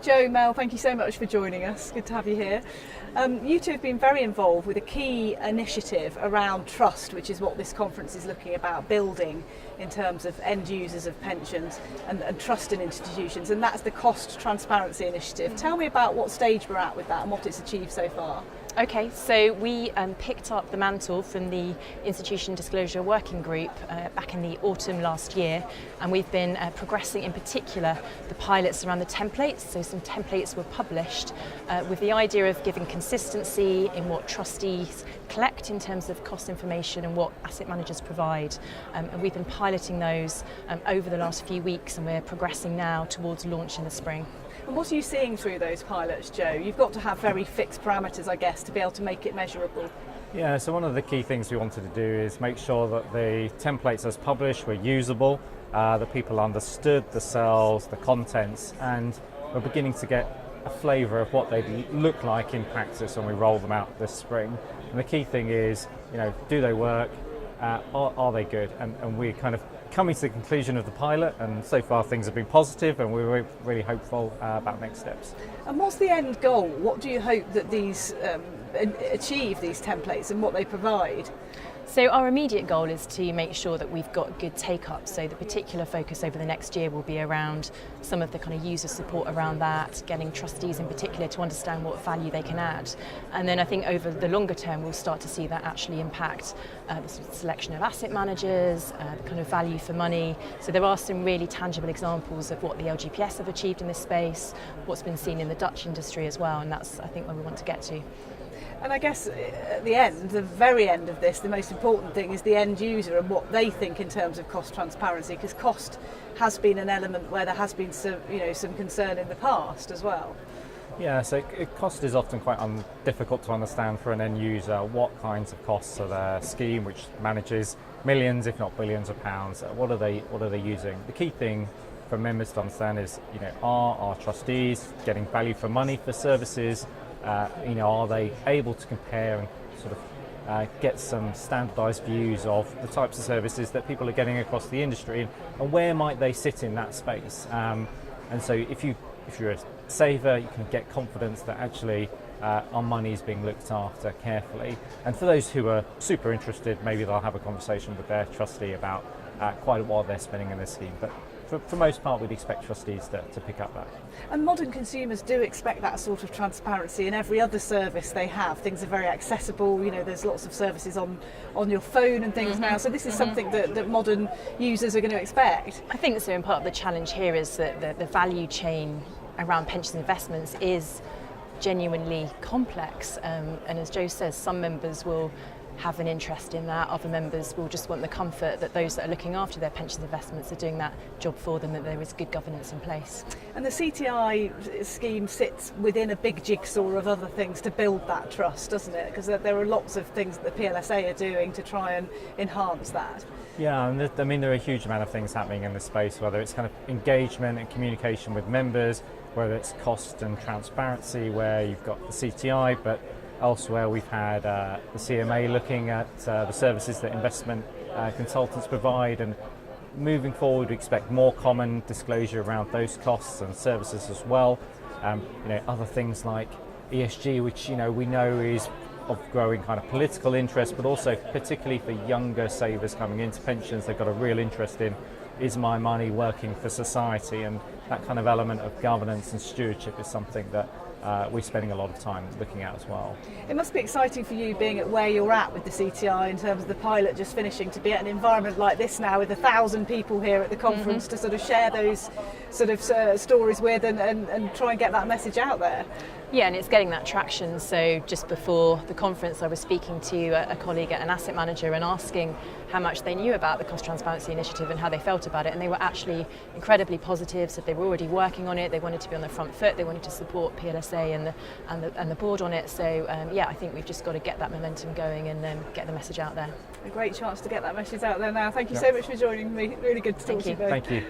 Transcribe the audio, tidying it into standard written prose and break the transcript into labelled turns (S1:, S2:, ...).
S1: Joe, Mel, thank you so much for joining us. Good to have you here. You two have been very involved with a key initiative around trust, which is what this conference is looking about, building in terms of end users of pensions and trust in institutions, and that's the Cost Transparency Initiative. Tell me about what stage we're at with that and what it's achieved so far.
S2: Okay, so we picked up the mantle from the Institution Disclosure Working Group back in the autumn last year, and we've been progressing in particular the pilots around the templates. So some templates were published with the idea of giving consistency in what trustees collect in terms of cost information and what asset managers provide. And we've been piloting those over the last few weeks, and we're progressing now towards launch in the spring.
S1: And what are you seeing through those pilots, Joe? You've got to have very fixed parameters, I guess, to be able to make it measurable.
S3: Yeah, so one of the key things we wanted to do is make sure that the templates as published were usable, that people understood the cells, the contents, and we're beginning to get a flavour of what they look like in practice when we roll them out this spring. And the key thing is, do they work? Are they good? And we're kind of coming to the conclusion of the pilot, and so far things have been positive, and we're really hopeful about next steps.
S1: And what's the end goal? What do you hope that these achieve, these templates, and what they provide?
S2: So our immediate goal is to make sure that we've got good take-up. So the particular focus over the next year will be around some of the kind of user support around that, getting trustees in particular to understand what value they can add. And then I think over the longer term, we'll start to see that actually impact the sort of selection of asset managers, the kind of value for money. So there are some really tangible examples of what the LGPS have achieved in this space, what's been seen in the Dutch industry as well, and that's, I think, where we want to get to.
S1: And I guess at the end, the very end of this, the most important thing is the end user and what they think in terms of cost transparency, because cost has been an element where there has been some concern in the past as well.
S3: Yeah, so cost is often quite difficult to understand for an end user. What kinds of costs are their scheme, which manages millions, if not billions of pounds? What are they using? The key thing for members to understand is, are our trustees getting value for money for services? Are they able to compare and sort of get some standardised views of the types of services that people are getting across the industry, and where might they sit in that space? And so if you're a saver, you can get confidence that actually our money is being looked after carefully. And for those who are super interested, maybe they'll have a conversation with their trustee about quite what they're spending in this scheme. But for most part, we'd expect trustees to pick up that.
S1: And modern consumers do expect that sort of transparency in every other service they have. Things are very accessible, there's lots of services on your phone and things now, so this is something that modern users are going to expect.
S2: I think so, and part of the challenge here is that the value chain around pension investments is genuinely complex, and as Joe says, some members will have an interest in that, other members will just want the comfort that those that are looking after their pension investments are doing that job for them, that there is good governance in place.
S1: And the CTI scheme sits within a big jigsaw of other things to build that trust, doesn't it? Because there are lots of things that the PLSA are doing to try and enhance that.
S3: Yeah, and there are a huge amount of things happening in this space, whether it's kind of engagement and communication with members, whether it's cost and transparency, where you've got the CTI, but elsewhere we've had the CMA looking at the services that investment consultants provide, and moving forward we expect more common disclosure around those costs and services as well. Other things like ESG, which we know is of growing kind of political interest, but also particularly for younger savers coming into pensions, they've got a real interest in, is my money working for society? And that kind of element of governance and stewardship is something that we're spending a lot of time looking at as well.
S1: It must be exciting for you being at where you're at with the CTI in terms of the pilot just finishing, to be at an environment like this now with 1,000 people here at the conference to sort of share those sort of stories with and try and get that message out there.
S2: Yeah, and it's getting that traction. So just before the conference, I was speaking to a colleague at an asset manager and asking how much they knew about the Cost Transparency Initiative and how they felt about it. And they were actually incredibly positive, said they were already working on it, they wanted to be on the front foot, they wanted to support PLSA and the board on it. So I think we've just got to get that momentum going and get the message out there.
S1: A great chance to get that message out there now. Thank you so much for joining me. Really good to talk to you both.
S3: Thank you.